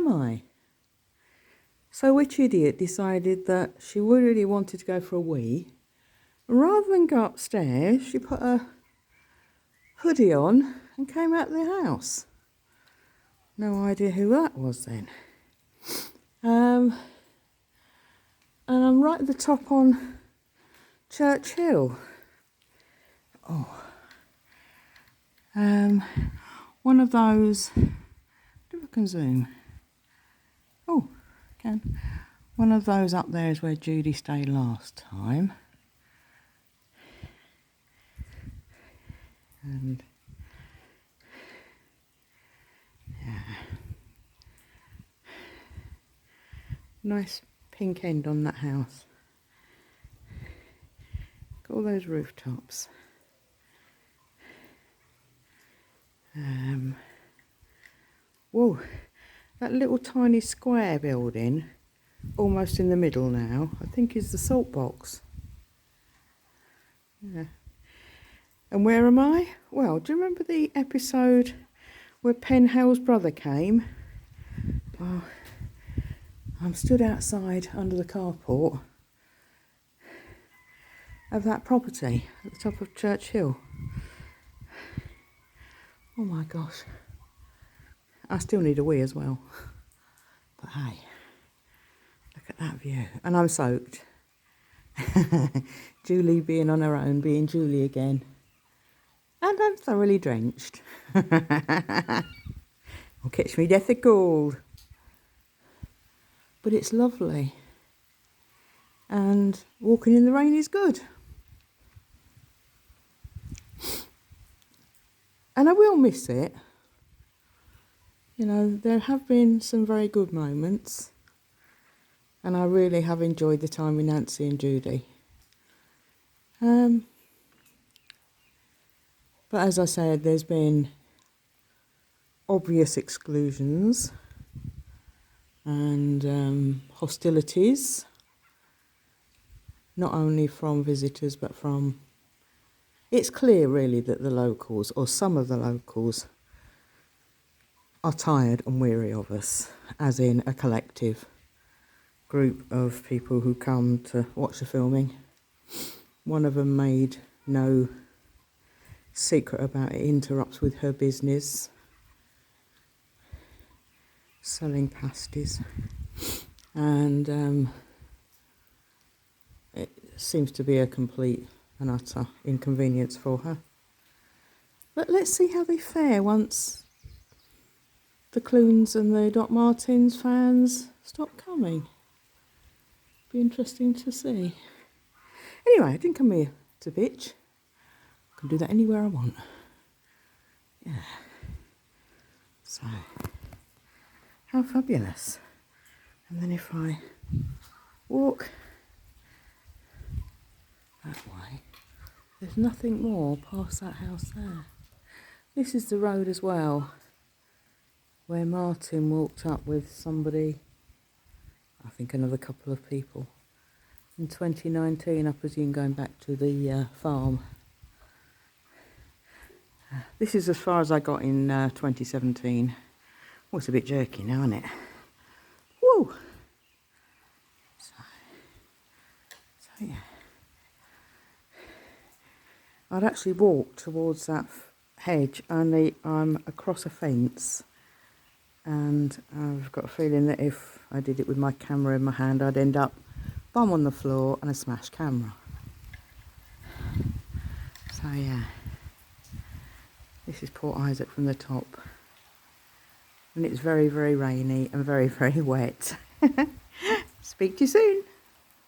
am I? So which idiot decided that she really wanted to go for a wee? Rather than go upstairs, she put a hoodie on and came out of the house. No idea who that was then. And I'm right at the top on Church Hill. One of those, if I can zoom. Oh, can. One of those up there is where Judy stayed last time. And yeah, nice pink end on that house. Got all those rooftops. Whoa, that little tiny square building, almost in the middle now, I think is the salt box. Yeah. And where am I? Well, do you remember the episode where Penhale's brother came? Well, I'm stood outside under the carport of that property at the top of Church Hill. Oh my gosh. I still need a wee as well. But hey, look at that view. And I'm soaked. Julie being on her own, being Julie again. And I'm thoroughly drenched. Will catch me death of cold. But it's lovely. And walking in the rain is good. And I will miss it. You know, there have been some very good moments. And I really have enjoyed the time with Nancy and Judy. But as I said, there's been obvious exclusions and hostilities, not only from visitors but from... It's clear really that the locals, or some of the locals, are tired and weary of us, as in a collective group of people who come to watch the filming. One of them made no secret about it, interrupts with her business, selling pasties, and it seems to be a complete and utter inconvenience for her. But let's see how they fare once the Clunes and the Doc Martens fans stop coming. Be interesting to see. Anyway, I didn't come here to bitch. I can do that anywhere I want. Yeah. So, how fabulous. And then if I walk that way, there's nothing more past that house there. This is the road as well, where Martin walked up with somebody, I think another couple of people, in 2019, I presume going back to the farm. This is as far as I got in 2017. Oh, it's a bit jerky now, isn't it? Woo! So yeah. I'd actually walked towards that hedge, only I'm across a fence, and I've got a feeling that if I did it with my camera in my hand, I'd end up bum on the floor and a smashed camera. So yeah, this is Port Isaac from the top, and it's very, very rainy and very, very wet. Speak to you soon.